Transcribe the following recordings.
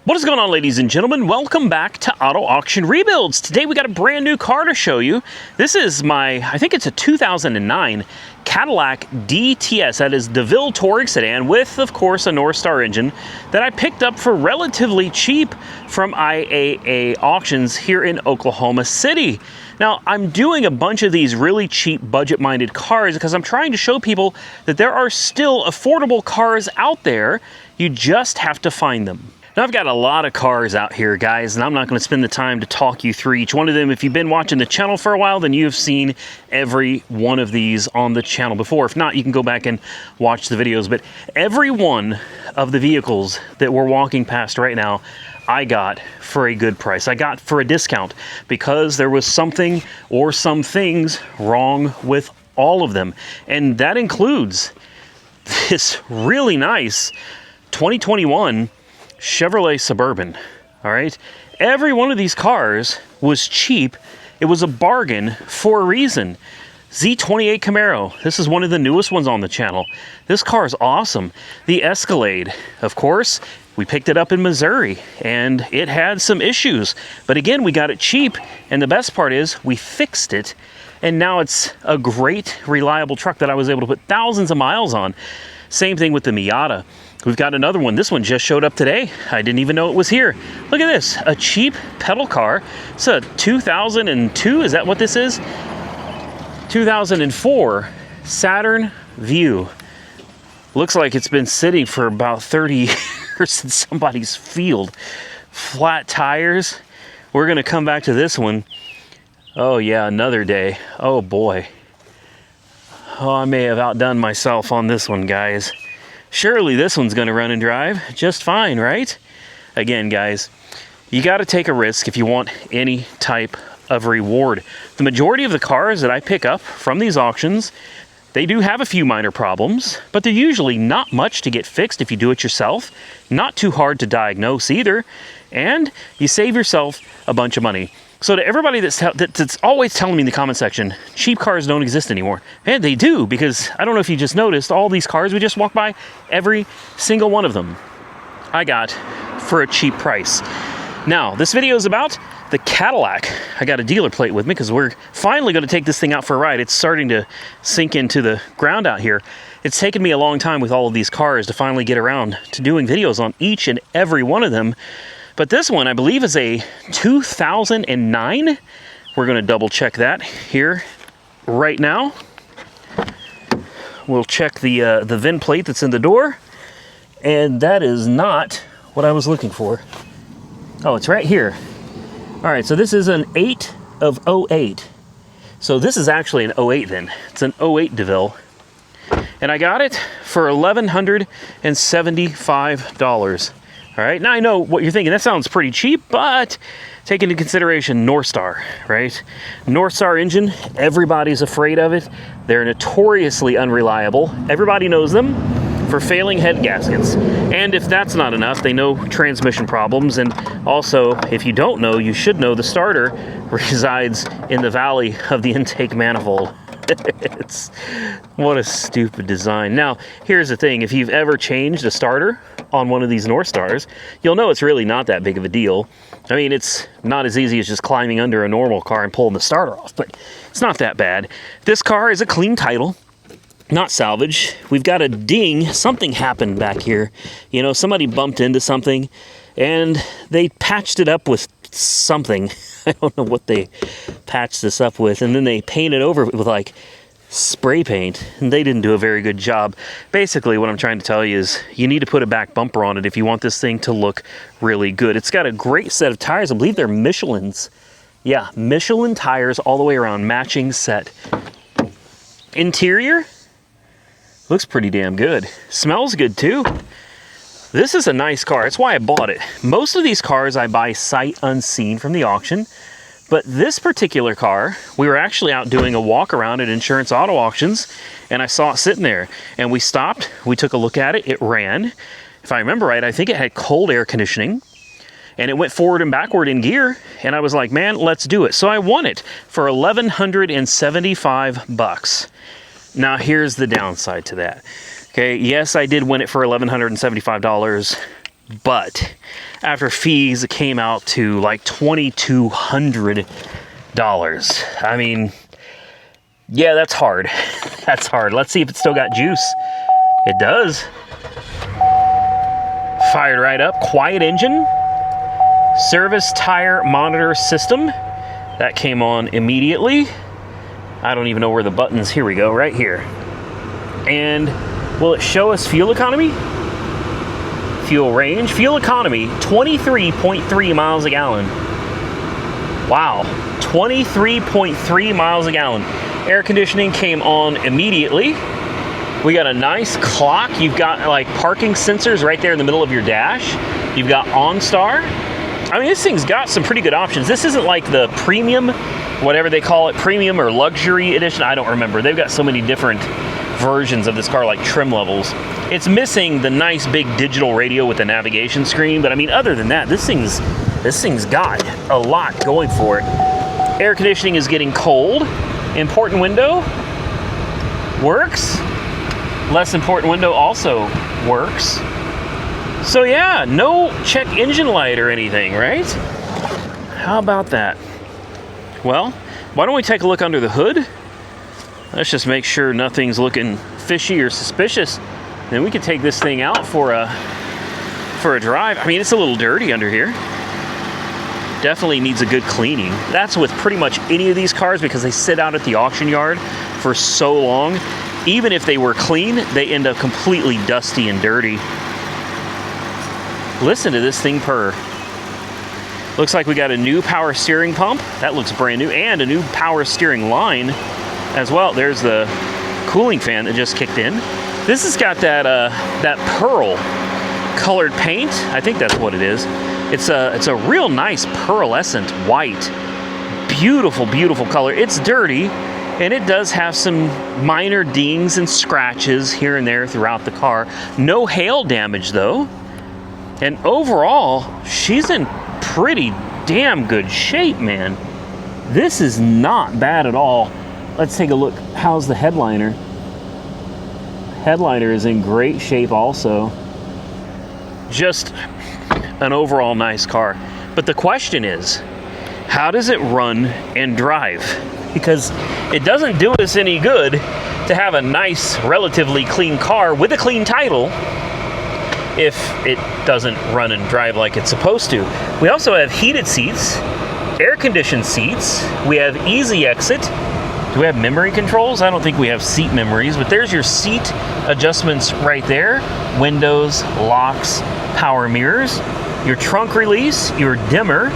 What is going on, ladies and gentlemen? Welcome back to Auto Auction Rebuilds. Today we got a brand new car to show you. This is I think it's a 2009 Cadillac DTS. That is DeVille Touring Sedan with, of course, a Northstar engine that I picked up for relatively cheap from IAA auctions here in Oklahoma City. Now, I'm doing a bunch of these really cheap, budget-minded cars because I'm trying to show people that there are still affordable cars out there. You just have to find them. Now, I've got a lot of cars out here, guys, and I'm not going to spend the time to talk you through each one of them. If you've been watching the channel for a while, then you've seen every one of these on the channel before. If not, you can go back and watch the videos. But every one of the vehicles that we're walking past right now, I got for a good price. I got for a discount because there was something or some things wrong with all of them. And that includes this really nice 2021 Chevrolet Suburban. All right, every one of these cars was cheap. It was a bargain for a reason. Z28 Camaro, this is one of the newest ones on the channel. This car is awesome. The Escalade, of course, we picked it up in Missouri and it had some issues, but again, we got it cheap, and the best part is we fixed it, and now it's a great, reliable truck that I was able to put thousands of miles on. Same thing with the Miata. We've got another one. This one just showed up today. I didn't even know it was here. Look at this, a cheap pedal car. It's a 2002, is that what this is? 2004 Saturn Vue. Looks like it's been sitting for about 30 years in somebody's field. Flat tires. We're gonna come back to this one. Oh yeah, another day. Oh boy. Oh, I may have outdone myself on this one, guys. Surely this one's going to run and drive just fine, right? Again, guys, you got to take a risk if you want any type of reward. The majority of the cars that I pick up from these auctions, they do have a few minor problems, but they're usually not much to get fixed if you do it yourself. Not too hard to diagnose either, and you save yourself a bunch of money. So to everybody that's always telling me in the comment section, cheap cars don't exist anymore. And they do, because I don't know if you just noticed, all these cars we just walked by, every single one of them I got for a cheap price. Now, this video is about the Cadillac. I got a dealer plate with me because we're finally going to take this thing out for a ride. It's starting to sink into the ground out here. It's taken me a long time with all of these cars to finally get around to doing videos on each and every one of them. But this one, I believe, is a 2009. We're going to double check that here right now. We'll check the VIN plate that's in the door. And that is not what I was looking for. Oh, it's right here. All right, so this is an 8 of 08. So this is actually an 08 then. It's an 08 DeVille. And I got it for $1,175. All right, now I know what you're thinking. That sounds pretty cheap, but take into consideration Northstar, right? Northstar engine, everybody's afraid of it. They're notoriously unreliable. Everybody knows them for failing head gaskets. And if that's not enough, they know transmission problems. And also, if you don't know, you should know the starter resides in the valley of the intake manifold. What a stupid design. Now, here's the thing. If you've ever changed a starter on one of these Northstars, you'll know it's really not that big of a deal. I mean, it's not as easy as just climbing under a normal car and pulling the starter off, but it's not that bad. This car is a clean title, not salvage. We've got a ding. Something happened back here. You know, somebody bumped into something and they patched it up with something. I don't know what they patched this up with, and then they painted over it with like spray paint, and they didn't do a very good job. Basically, what I'm trying to tell you is you need to put a back bumper on it if you want this thing to look really good. It's got a great set of tires. I believe they're Michelin's. Yeah, Michelin tires all the way around, matching set. Interior looks pretty damn good. Smells good too. This is a nice car. That's why I bought it. Most of these cars I buy sight unseen from the auction, but this particular car, we were actually out doing a walk around at Insurance Auto Auctions, and I saw it sitting there, and we stopped, we took a look at it, it ran. If I remember right, I think it had cold air conditioning, and it went forward and backward in gear, and I was like, man, let's do it. So I won it for $1,175. Now here's the downside to that. Okay, yes, I did win it for $1,175. but after fees, it came out to like $2,200. I mean, yeah, that's hard. That's hard. Let's see if it's still got juice. It does. Fired right up. Quiet engine. Service tire monitor system. That came on immediately. I don't even know where the buttons. Here we go, right here. And will it show us fuel economy? Fuel range. Fuel economy, 23.3 miles a gallon. Wow, 23.3 miles a gallon. Air conditioning came on immediately. We got a nice clock. You've got like parking sensors right there in the middle of your dash. You've got OnStar. I mean, this thing's got some pretty good options. This isn't like the premium, whatever they call it, premium or luxury edition. I don't remember. They've got so many different versions of this car, like trim levels. It's missing the nice big digital radio with the navigation screen, but I mean, other than that, this thing's got a lot going for it. Air conditioning is getting cold. Important window works. Less important window also works. So yeah, no check engine light or anything, right? How about that? Well, why don't we take a look under the hood? Let's just make sure nothing's looking fishy or suspicious. Then we can take this thing out for a drive. I mean, it's a little dirty under here. Definitely needs a good cleaning. That's with pretty much any of these cars because they sit out at the auction yard for so long. Even if they were clean, they end up completely dusty and dirty. Listen to this thing purr. Looks like we got a new power steering pump. That looks brand new. And a new power steering line as well. There's the cooling fan that just kicked in. This has got that pearl colored paint. I think that's what it is. It's a real nice pearlescent white. Beautiful, beautiful color. It's dirty, and it does have some minor dings and scratches here and there throughout the car. No hail damage though. And overall, she's in pretty damn good shape, man. This is not bad at all. Let's take a look. How's the headliner? Headliner is in great shape also. Just an overall nice car. But the question is, how does it run and drive? Because it doesn't do us any good to have a nice, relatively clean car with a clean title if it doesn't run and drive like it's supposed to. We also have heated seats, air-conditioned seats. We have easy exit. Do we have memory controls? I don't think we have seat memories, but there's your seat adjustments right there. Windows, locks, power mirrors, your trunk release, your dimmer,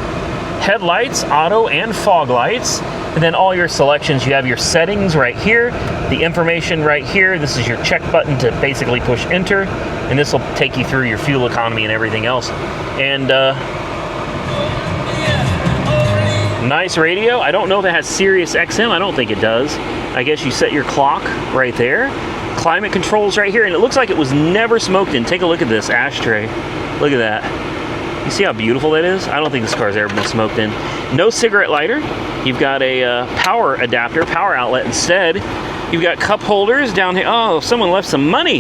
headlights, auto and fog lights, and then all your selections. You have your settings right here, the information right here. This is your check button to basically push enter, and this will take you through your fuel economy and everything else. And nice radio. I don't know if it has Sirius XM. I don't think it does. I guess you set your clock right there. Climate controls right here, and it looks like it was never smoked in. Take a look at this ashtray. Look at that. You see how beautiful that is? I don't think this car's ever been smoked in. No cigarette lighter. You've got a power adapter, power outlet instead. You've got cup holders down here. Oh, someone left some money.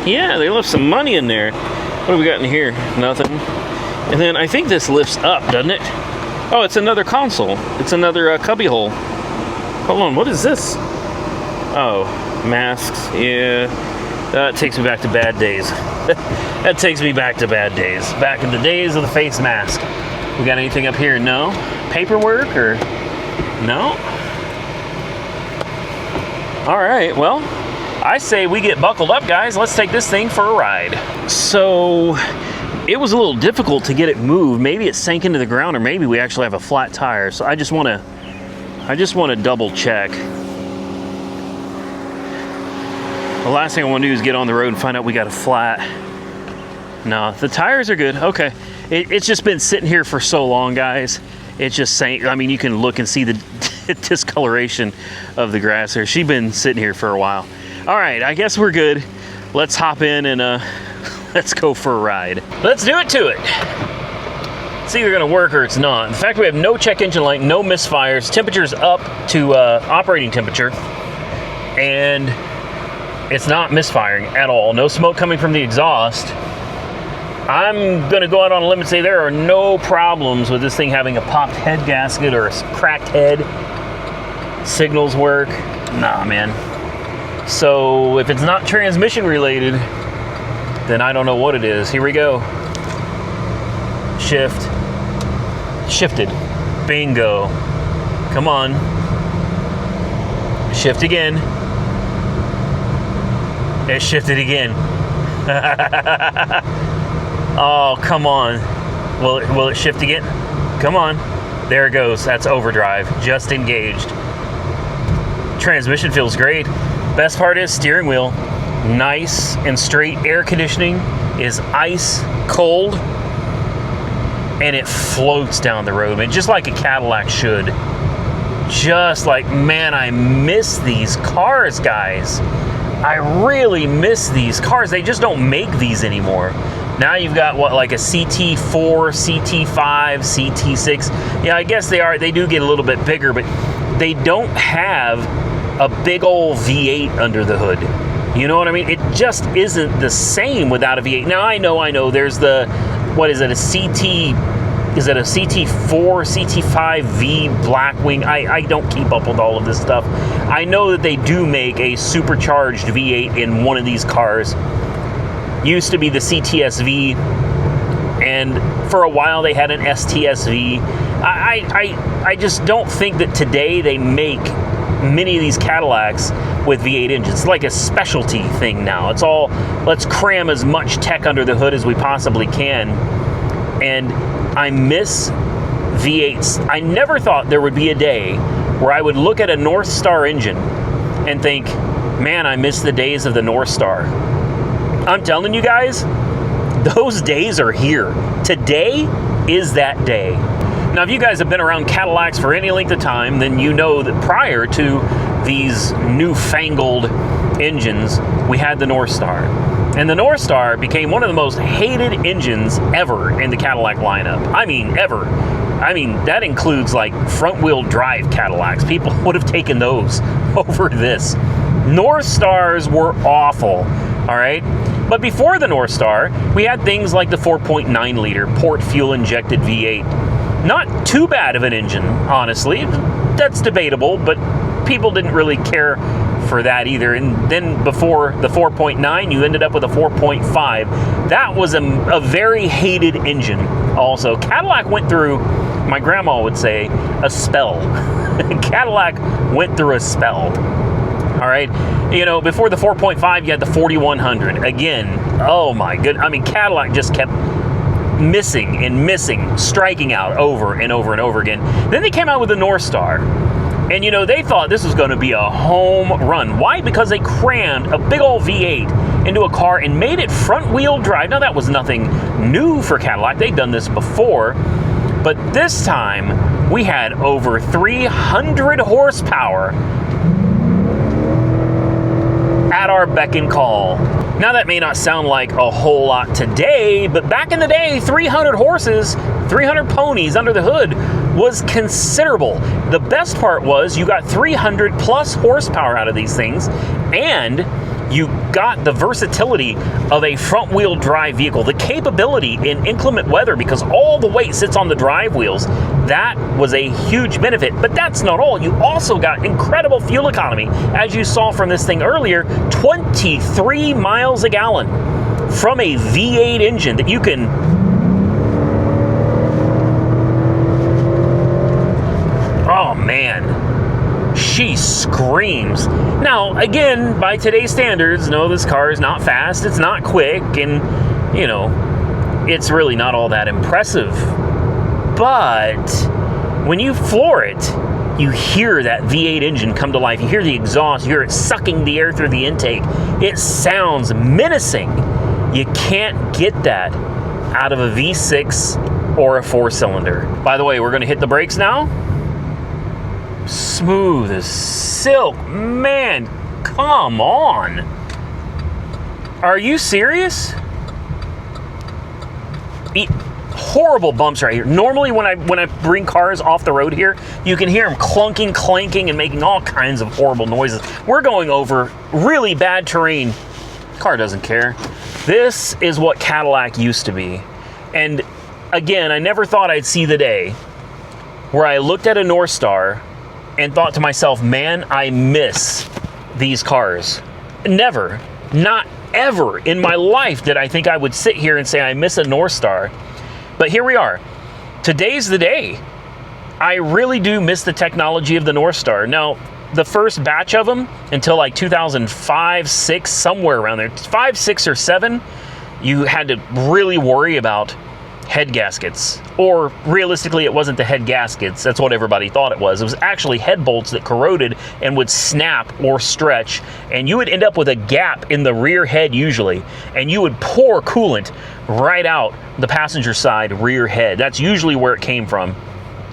Yeah, they left some money in there. What have we got in here? Nothing. And then I think this lifts up, doesn't it? Oh, it's another console. It's another cubby hole. Hold on, what is this? Oh, masks. Yeah, that takes me back to bad days. That takes me back to bad days. Back in the days of the face mask. We got anything up here? No? Paperwork or no? All right, well, I say we get buckled up, guys. Let's take this thing for a ride. So it was a little difficult to get it moved. Maybe it sank into the ground, or maybe we actually have a flat tire. So I just want to double check. The last thing I want to do is get on the road and find out we got a flat. No, the tires are good. Okay. It's just been sitting here for so long, guys. It's just sank. I mean, you can look and see the discoloration of the grass here. She's been sitting here for a while. All right, I guess we're good. Let's hop in and let's go for a ride. Let's do it to it. It's either gonna work or it's not. In fact, we have no check engine light, no misfires. Temperature's up to operating temperature. And it's not misfiring at all. No smoke coming from the exhaust. I'm going to go out on a limb and say there are no problems with this thing having a popped head gasket or a cracked head. Signals work. Nah, man. So if it's not transmission related, then I don't know what it is. Here we go. Shift. Shifted. Bingo. Come on. Shift again. It shifted again. Oh, come on. Will it shift again? Come on. There it goes. That's overdrive. Just engaged. Transmission feels great. Best part is steering wheel. Nice and straight. Air conditioning is ice cold. And it floats down the road, man, just like a Cadillac should. Just like, man, I miss these cars, guys. I really miss these cars. They just don't make these anymore. Now you've got what, like a CT4, CT5, CT6. Yeah, I guess they do get a little bit bigger, but they don't have a big old V8 under the hood. You know what I mean? It just isn't the same without a V8. Now I know there's the, what is it, a CT, is it a CT4, CT5V Blackwing? I don't keep up with all of this stuff. I know that they do make a supercharged V8 in one of these cars. Used to be the CTSV, and for a while they had an STSV. I just don't think that today they make many of these Cadillacs with V8 engines. It's like a specialty thing now. It's all, let's cram as much tech under the hood as we possibly can. And I miss V8s. I never thought there would be a day where I would look at a Northstar engine and think, man, I miss the days of the Northstar. I'm telling you guys, those days are here. Today is that day. Now, if you guys have been around Cadillacs for any length of time, then you know that prior to these newfangled engines, we had the Northstar. And the Northstar became one of the most hated engines ever in the Cadillac lineup. I mean, ever. I mean, that includes like front-wheel drive Cadillacs. People would have taken those over this. Northstars were awful, all right? But before the Northstar, we had things like the 4.9 liter port fuel injected V8. Not too bad of an engine, honestly. That's debatable, but people didn't really care for that either. And then before the 4.9, you ended up with a 4.5. That was a very hated engine also. Cadillac went through, my grandma would say, a spell. Cadillac went through a spell. All right, you know, before the 4.5, you had the 4100. Again, oh my goodness. I mean, Cadillac just kept missing and missing, striking out over and over and over again. Then they came out with the Northstar. And, you know, they thought this was going to be a home run. Why? Because they crammed a big old V8 into a car and made it front-wheel drive. Now, that was nothing new for Cadillac. They'd done this before. But this time, we had over 300 horsepower at our beck and call. Now, that may not sound like a whole lot today, but back in the day, 300 horses, 300 ponies under the hood was considerable. The best part was you got 300 plus horsepower out of these things, and you got the versatility of a front-wheel drive vehicle, the capability in inclement weather, because all the weight sits on the drive wheels. That was a huge benefit, but that's not all. You also got incredible fuel economy. As you saw from this thing earlier, 23 miles a gallon from a V8 engine that you can... Oh, man. She screams. Now, again, by today's standards, no, this car is not fast, it's not quick, and, you know, it's really not all that impressive. But when you floor it, you hear that V8 engine come to life. You hear the exhaust, you hear it sucking the air through the intake. It sounds menacing. You can't get that out of a V6 or a 4-cylinder. By the way, we're going to hit the brakes now. Smooth as silk. Man, come on. Are you serious? Horrible bumps right here. Normally when I bring cars off the road here, you can hear them clunking, clanking, and making all kinds of horrible noises. We're going over really bad terrain. Car doesn't care. This is what Cadillac used to be. And again, I never thought I'd see the day where I looked at a Northstar and thought to myself, man, I miss these cars. Never, not ever in my life did I think I would sit here and say I miss a Northstar. But here we are. Today's the day. I really do miss the technology of the Northstar. Now, the first batch of them until like 2005, 6, somewhere around there, 5, 6, or 7, you had to really worry about head gaskets. Or realistically, it wasn't the head gaskets. That's what everybody thought it was. It was actually head bolts that corroded and would snap or stretch, and you would end up with a gap in the rear head usually, and you would pour coolant right out the passenger side rear head. That's usually where it came from.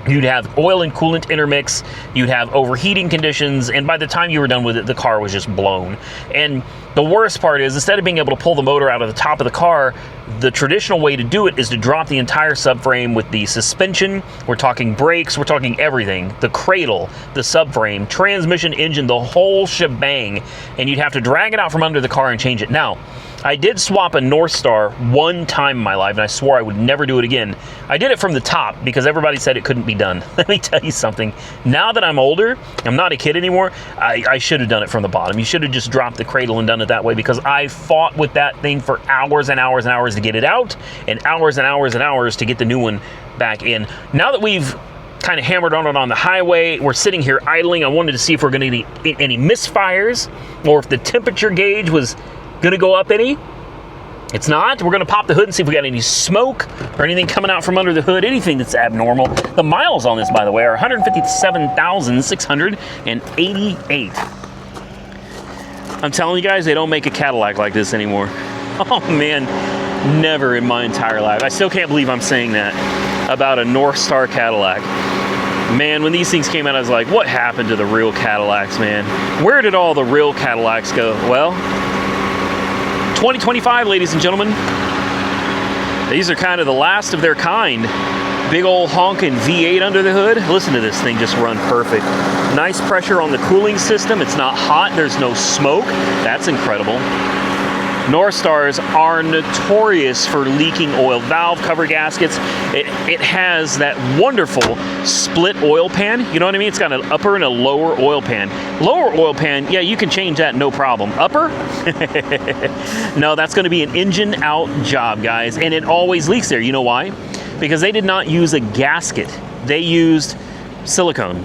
You'd have oil and coolant intermix, you'd have overheating conditions, and by the time you were done with it, the car was just blown. And the worst part is, instead of being able to pull the motor out of the top of the car, the traditional way to do it is to drop the entire subframe with the suspension. We're talking brakes, we're talking everything. The cradle, the subframe, transmission, engine, the whole shebang. And you'd have to drag it out from under the car and change it. Now, I did swap a Northstar one time in my life, and I swore I would never do it again. I did it from the top because everybody said it couldn't be done. Let me tell you something. Now that I'm older, I'm not a kid anymore, I should have done it from the bottom. You should have just dropped the cradle and done it that way, because I fought with that thing for hours and hours and hours to get it out, and hours and hours and hours to get the new one back in. Now that we've kind of hammered on it on the highway, we're sitting here idling. I wanted to see if we're going to get any misfires, or if the temperature gauge was going to go up any. It's not. We're going to pop the hood and see if we got any smoke or anything coming out from under the hood, anything that's abnormal. The miles on this, by the way, are 157,688. I'm telling you guys, they don't make a Cadillac like this anymore. Oh man, never in my entire life. I still can't believe I'm saying that about a Northstar Cadillac. Man, when these things came out, I was like, what happened to the real Cadillacs, man? Where did all the real Cadillacs go? Well, 2025, ladies and gentlemen. These are kind of the last of their kind. Big old honking V8 under the hood. Listen to this thing just run perfect. Nice pressure on the cooling system. It's not hot. There's no smoke. That's incredible. Northstars are notorious for leaking oil. Valve cover gaskets. It has that wonderful split oil pan. You know what I mean? It's got an upper and a lower oil pan. Lower oil pan, yeah, you can change that, no problem. Upper? No, that's going to be an engine out job, guys. And it always leaks there. You know why? Because they did not use a gasket. They used silicone.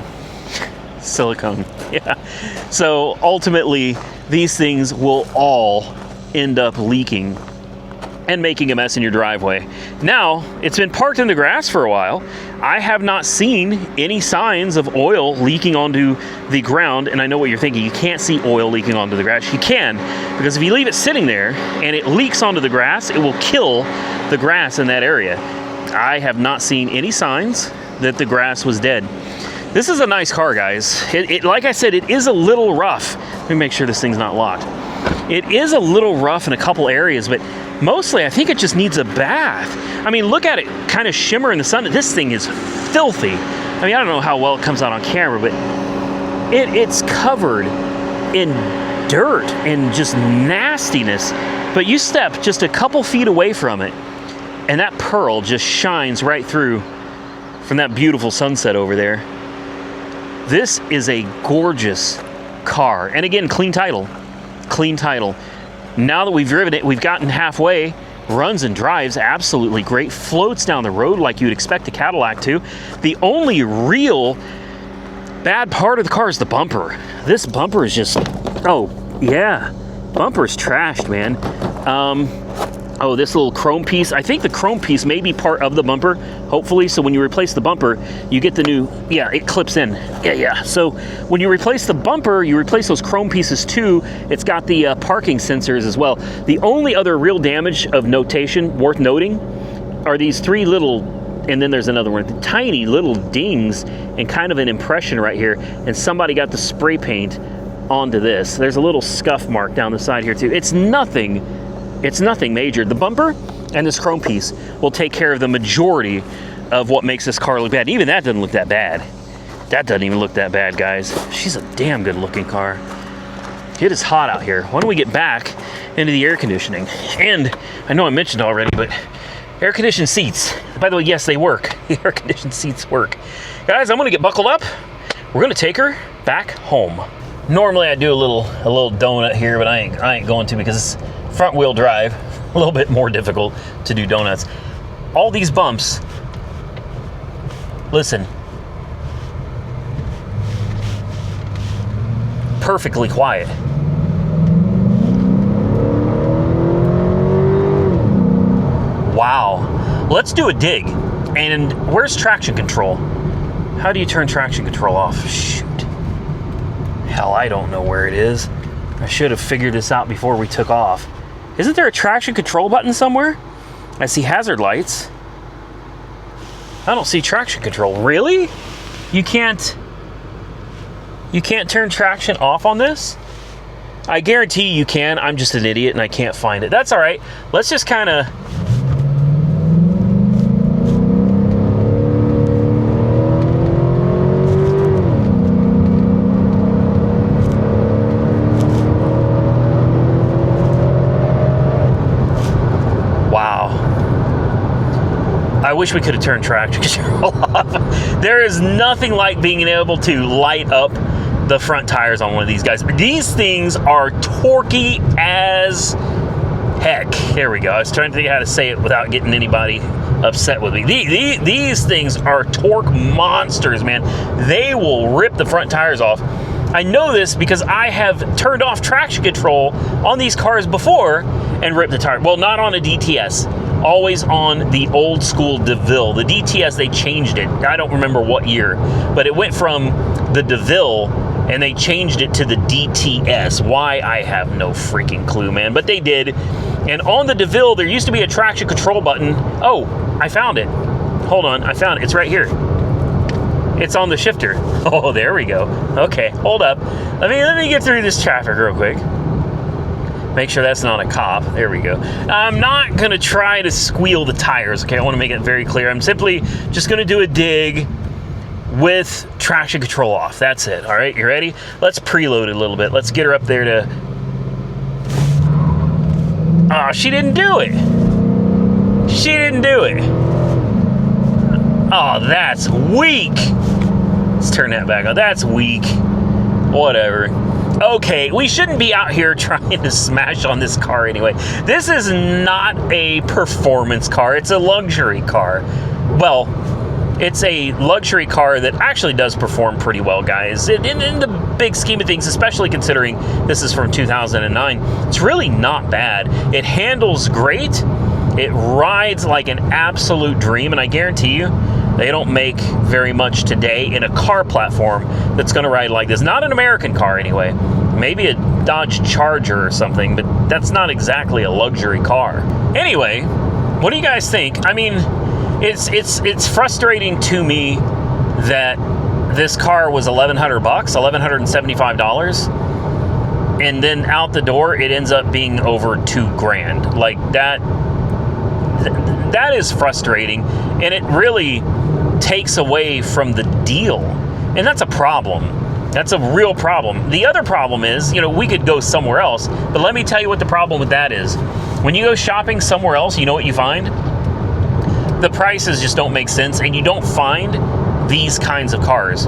Silicone, yeah. So ultimately, these things will all end up leaking and making a mess in your driveway. Now, it's been parked in the grass for a while. I have not seen any signs of oil leaking onto the ground, and I know what you're thinking. You can't see oil leaking onto the grass. You can, because if you leave it sitting there and it leaks onto the grass, it will kill the grass in that area. I have not seen any signs that the grass was dead. This is a nice car, guys. Like I said, it is a little rough. Let me make sure this thing's not locked. It is a little rough in a couple areas, but mostly I think it just needs a bath. I mean, look at it kind of shimmer in the sun. This thing is filthy. I mean, I don't know how well it comes out on camera, but it's covered in dirt and just nastiness. But you step just a couple feet away from it, and that pearl just shines right through from that beautiful sunset over there. This is a gorgeous car. And again, clean title. Clean title. Now that we've driven it, we've gotten halfway, runs and drives absolutely great, floats down the road like you'd expect a Cadillac to. The only real bad part of the car is the bumper. This bumper is just, oh yeah, bumper's trashed, man. Oh, this little chrome piece. I think the chrome piece may be part of the bumper, hopefully. So when you replace the bumper, you get the new, yeah, it clips in. Yeah. So when you replace the bumper, you replace those chrome pieces too. It's got the parking sensors as well. The only other real damage of notation worth noting are these three little, and then there's another one, tiny little dings and kind of an impression right here. And somebody got the spray paint onto this. There's a little scuff mark down the side here too. It's nothing major. The bumper and this chrome piece will take care of the majority of what makes this car look bad. Even that doesn't look that bad. That doesn't even look that bad, guys. She's a damn good looking car. It is hot out here. Why don't we get back into the air conditioning? And I know I mentioned already, but air conditioned seats. By the way, yes, they work. The air conditioned seats work. Guys, I'm gonna get buckled up. We're gonna take her back home. Normally I do a little donut here, but I ain't going to because it's front wheel drive. A little bit more difficult to do donuts. All these bumps, listen, perfectly quiet. Wow. Let's do a dig. And where's traction control? How do you turn traction control off? Shoot. Hell, I don't know where it is. I should have figured this out before we took off. Isn't there a traction control button somewhere? I see hazard lights. I don't see traction control. Really? You can't turn traction off on this? I guarantee you can. I'm just an idiot and I can't find it. That's all right. Let's just kind of... I wish we could have turned traction control off. There is nothing like being able to light up the front tires on one of these guys. These things are torquey as heck. Here we go. I was trying to think how to say it without getting anybody upset with me. These things are torque monsters, man. They will rip the front tires off. I know this because I have turned off traction control on these cars before and ripped the tire. Well, not on a DTS. Always on the old school DeVille. The DTS, they changed it. I don't remember what year, but it went from the DeVille and they changed it to the DTS. Why? I have no freaking clue, man, but they did. And on the DeVille, there used to be a traction control button. Oh, I found it. Hold on, I found it. It's right here. It's on the shifter. Oh, there we go. Okay, hold up. Let me get through this traffic real quick. Make sure that's not a cop. There we go. I'm not gonna try to squeal the tires, okay? I wanna make it very clear. I'm simply just gonna do a dig with traction control off. That's it, all right? You ready? Let's preload it a little bit. Let's get her up there to... Oh, she didn't do it. She didn't do it. Oh, that's weak. Let's turn that back on. That's weak. Whatever. Okay, we shouldn't be out here trying to smash on this car anyway. This is not a performance car. It's a luxury car. Well, it's a luxury car that actually does perform pretty well, guys. In the big scheme of things, especially considering this is from 2009, it's really not bad. It handles great. It rides like an absolute dream, and I guarantee you, they don't make very much today in a car platform that's going to ride like this. Not an American car, anyway. Maybe a Dodge Charger or something, but that's not exactly a luxury car. Anyway, what do you guys think? I mean, it's frustrating to me that this car was $1,100, $1,175, and then out the door it ends up being over $2,000. Like that is frustrating, and it really takes away from the deal, and that's a problem. That's a real problem. The other problem is, you know, we could go somewhere else, but let me tell you what the problem with that is. When you go shopping somewhere else, you know what you find? The prices just don't make sense, and you don't find these kinds of cars.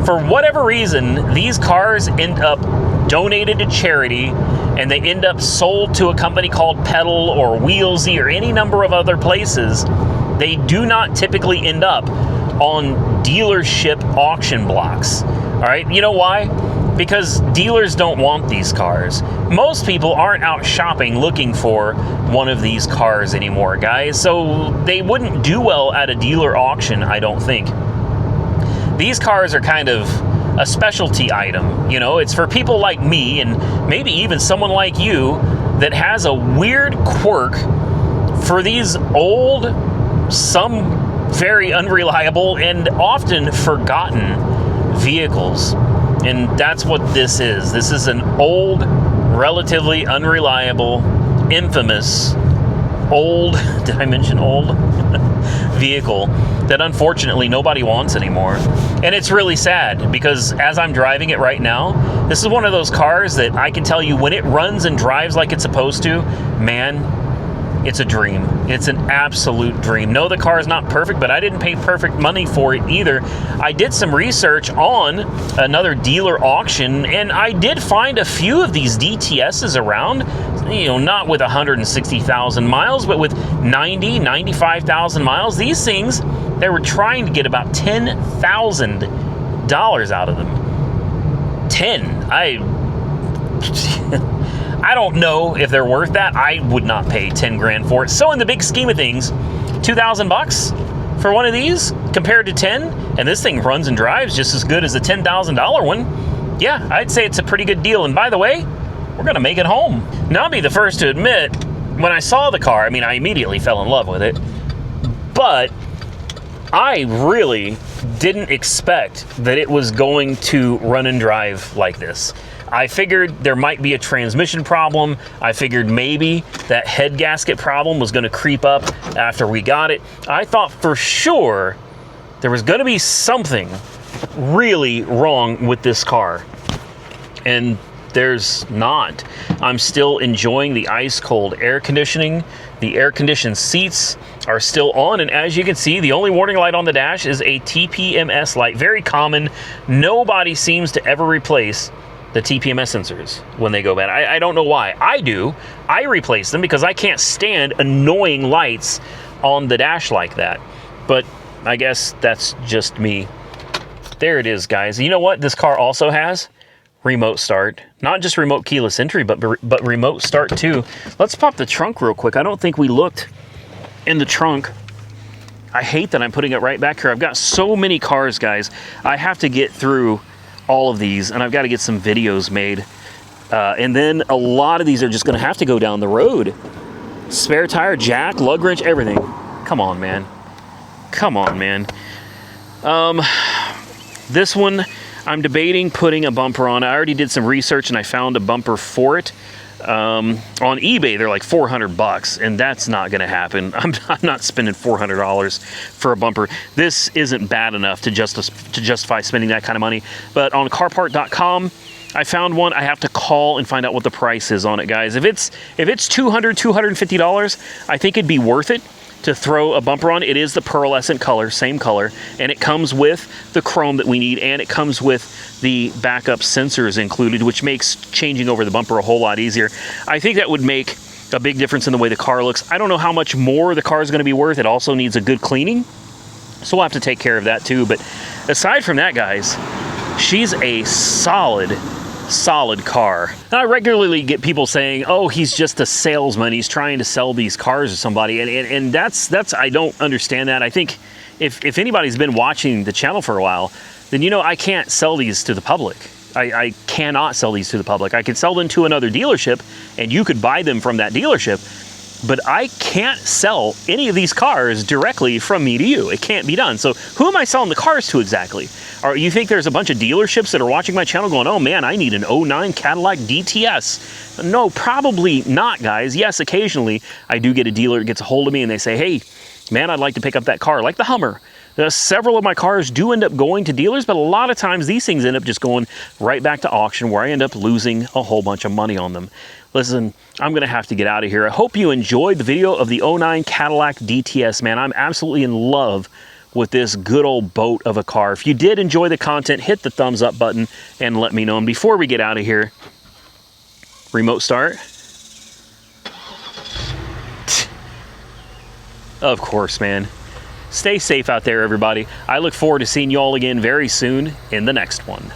For whatever reason, these cars end up donated to charity, and they end up sold to a company called Pedal or Wheelsy or any number of other places. They do not typically end up on dealership auction blocks. All right, you know why? Because dealers don't want these cars. Most people aren't out shopping looking for one of these cars anymore, guys. So they wouldn't do well at a dealer auction, I don't think. These cars are kind of a specialty item. You know, it's for people like me and maybe even someone like you that has a weird quirk for these old, some very unreliable and often forgotten vehicles. And that's what this is. This is an old, relatively unreliable, infamous, old, did I mention old? Vehicle that unfortunately nobody wants anymore. And it's really sad because as I'm driving it right now, this is one of those cars that I can tell you when it runs and drives like it's supposed to, man, it's a dream. It's an absolute dream. No, the car is not perfect, but I didn't pay perfect money for it either. I did some research on another dealer auction, and I did find a few of these DTSs around, you know, not with 160,000 miles, but with 90, 95,000 miles. These things, they were trying to get about $10,000 out of them. 10. I don't know if they're worth that. I would not pay 10 grand for it. So in the big scheme of things, 2,000 bucks for one of these compared to 10, and this thing runs and drives just as good as the $10,000 one. Yeah, I'd say it's a pretty good deal. And by the way, we're gonna make it home. Now I'll be the first to admit, when I saw the car, I mean, I immediately fell in love with it, but I really didn't expect that it was going to run and drive like this. I figured there might be a transmission problem. I figured maybe that head gasket problem was going to creep up after we got it. I thought for sure there was going to be something really wrong with this car. And there's not. I'm still enjoying the ice cold air conditioning. The air conditioned seats are still on, and as you can see, the only warning light on the dash is a TPMS light. Very common. Nobody seems to ever replace the TPMS sensors when they go bad. I don't know why. I do. I replace them because I can't stand annoying lights on the dash like that. But I guess that's just me. There it is, guys. You know what this car also has? Remote start. Not just remote keyless entry, but remote start too. Let's pop the trunk real quick. I don't think we looked in the trunk. I hate that I'm putting it right back here. I've got so many cars, guys. I have to get through all of these, and I've got to get some videos made. And then a lot of these are just going to have to go down the road. Spare tire, jack, lug wrench, everything. Come on, man. Come on, man. This one, I'm debating putting a bumper on. I already did some research, and I found a bumper for it. On eBay, they're like 400 bucks, and that's not going to happen. I'm not spending $400 for a bumper. This isn't bad enough to justify spending that kind of money. But on carpart.com, I found one. I have to call and find out what the price is on it, guys. If it's $250, I think it'd be worth it to throw a bumper on. It is the pearlescent color, same color, and it comes with the chrome that we need, and it comes with the backup sensors included, which makes changing over the bumper a whole lot easier. I think that would make a big difference in the way the car looks. I don't know how much more the car is going to be worth. It also needs a good cleaning, so we'll have to take care of that too. But aside from that, guys, she's a solid car. Now, I regularly get people saying, oh, he's just a salesman, he's trying to sell these cars to somebody, and that's I don't understand that. I think if anybody's been watching the channel for a while, then you know I can't sell these to the public. I cannot sell these to the public. I could sell them to another dealership, and you could buy them from that dealership, but I can't sell any of these cars directly from me to you. It can't be done. So who am I selling the cars to exactly? Or you think there's a bunch of dealerships that are watching my channel going, oh man, I need an 09 Cadillac DTS. No, probably not, guys. Yes, occasionally I do get a dealer that gets a hold of me and they say, hey, man, I'd like to pick up that car, like the Hummer. Several of my cars do end up going to dealers, but a lot of times these things end up just going right back to auction where I end up losing a whole bunch of money on them. Listen, I'm going to have to get out of here. I hope you enjoyed the video of the 09 Cadillac DTS, man. I'm absolutely in love with this good old boat of a car. If you did enjoy the content, hit the thumbs up button and let me know. And before we get out of here, remote start. Of course, man. Stay safe out there, everybody. I look forward to seeing you all again very soon in the next one.